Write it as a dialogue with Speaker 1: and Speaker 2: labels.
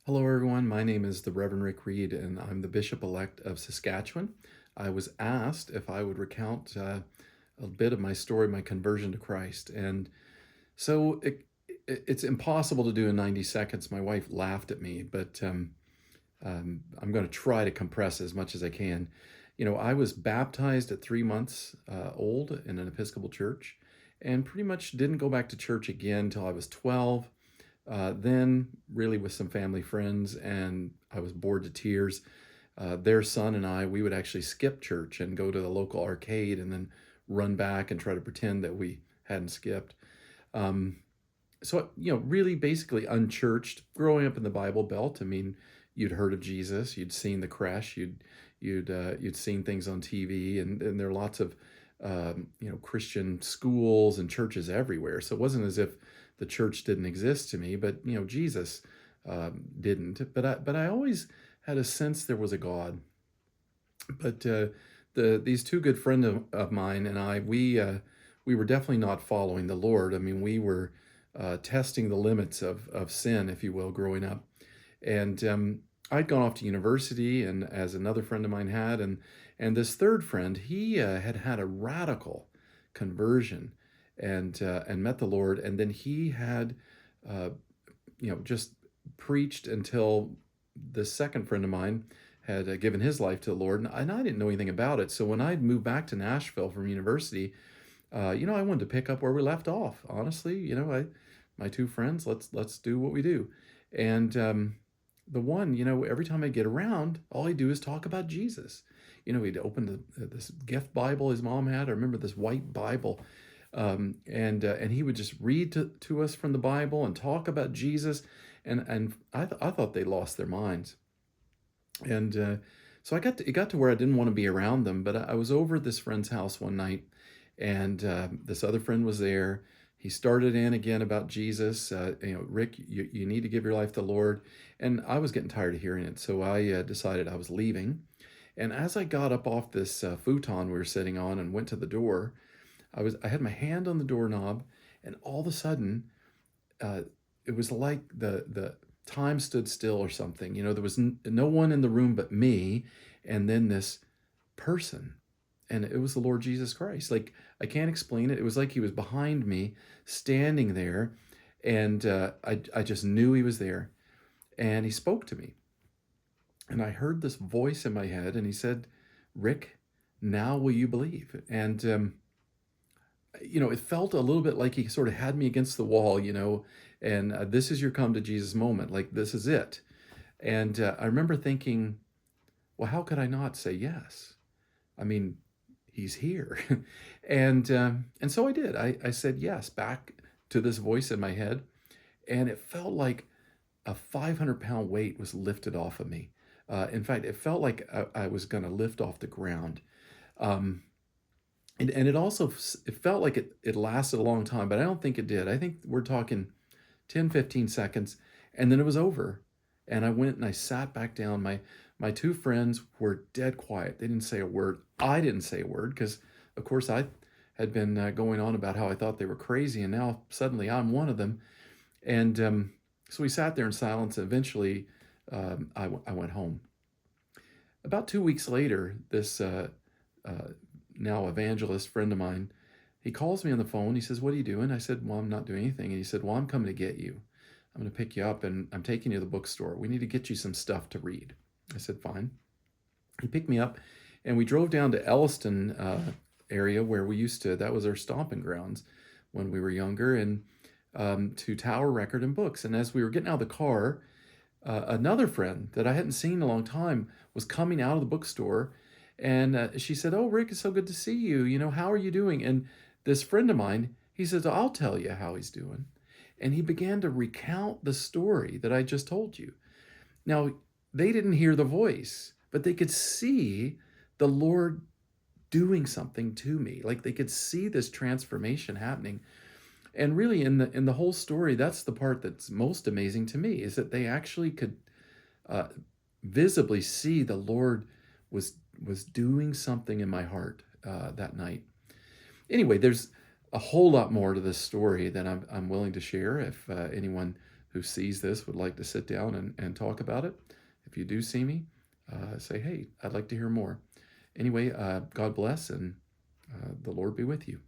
Speaker 1: Hello, everyone. My name is the Reverend Rick Reed, and I'm the Bishop-elect of Saskatchewan. I was asked if I would recount a bit of my story, my conversion to Christ. And so it's impossible to do in 90 seconds. My wife laughed at me, but I'm going to try to compress as much as I can. I was baptized at 3 months old in an Episcopal church and pretty much didn't go back to church again until I was 12. Then, really, with some family friends, and I was bored to tears. Their son and I, we would actually skip church and go to the local arcade and then run back and try to pretend that we hadn't skipped. Um, really basically unchurched, growing up in the Bible Belt. I mean, you'd heard of Jesus, you'd seen the creche, you'd seen things on TV, and there are lots of Christian schools and churches everywhere. So it wasn't as if the church didn't exist to me, but Jesus didn't. But I always had a sense there was a God. But these two good friends of mine and I, we were definitely not following the Lord. I mean, we were testing the limits of sin, if you will, growing up. And I'd gone off to university, and as another friend of mine had, and this third friend, he had had a radical conversion and met the Lord, and then he had uh, just preached until the second friend of mine had given his life to the Lord, and I didn't know anything about it. So when I'd moved back to Nashville from university, I wanted to pick up where we left off. Honestly, my two friends, let's do what we do, and the one, every time I get around, all he'd do is talk about Jesus. He'd open this gift Bible his mom had. I remember this white Bible, and he would just read to us from the Bible and talk about Jesus, and I thought they lost their minds, and so it got to where I didn't want to be around them, but I was over at this friend's house one night, and this other friend was there. He started in again about Jesus. Rick, you need to give your life to the Lord, and I was getting tired of hearing it, so I decided I was leaving. And as I got up off this futon we were sitting on and went to the door, I had my hand on the doorknob, and all of a sudden, uh, it was like the time stood still or something. There was no one in the room but me, and then this person, and it was the Lord Jesus Christ. Like, I can't explain it. It was like he was behind me, standing there, and I just knew he was there, and he spoke to me, and I heard this voice in my head, and he said, "Rick, now will you believe?" And it felt a little bit like he sort of had me against the wall, and this is your come to Jesus moment. Like, this is it. And I remember thinking, well, how could I not say yes? I mean, he's here. And so I did. I said yes back to this voice in my head. And it felt like a 500-pound weight was lifted off of me. In fact, it felt like I was going to lift off the ground. Um, and it felt like it lasted a long time, but I don't think it did. I think we're talking 10, 15 seconds, and then it was over. And I went and I sat back down. My two friends were dead quiet. They didn't say a word. I didn't say a word because, of course, I had been going on about how I thought they were crazy, and now suddenly I'm one of them. And so we sat there in silence. And eventually, I went home. About 2 weeks later, this uh, now evangelist friend of mine, he calls me on the phone. He says, "What are you doing?" I said, "Well, I'm not doing anything." And he said, "Well, I'm coming to get you. I'm going to pick you up, and I'm taking you to the bookstore. We need to get you some stuff to read." I said, "Fine." He picked me up, and we drove down to Elliston area where we used to, that was our stomping grounds when we were younger, and to Tower Record and Books. And as we were getting out of the car, another friend that I hadn't seen in a long time was coming out of the bookstore, and she said, "Oh, Rick, it's so good to see you. How are you doing?" And this friend of mine, he says, "I'll tell you how he's doing." And he began to recount the story that I just told you. Now, they didn't hear the voice, but they could see the Lord doing something to me. Like, they could see this transformation happening. And really, in the whole story, that's the part that's most amazing to me, is that they actually could uh, visibly see the Lord was doing something in my heart that night. Anyway, there's a whole lot more to this story that I'm willing to share if anyone who sees this would like to sit down and talk about it. If you do see me, say, hey, I'd like to hear more. Anyway, God bless, and the Lord be with you.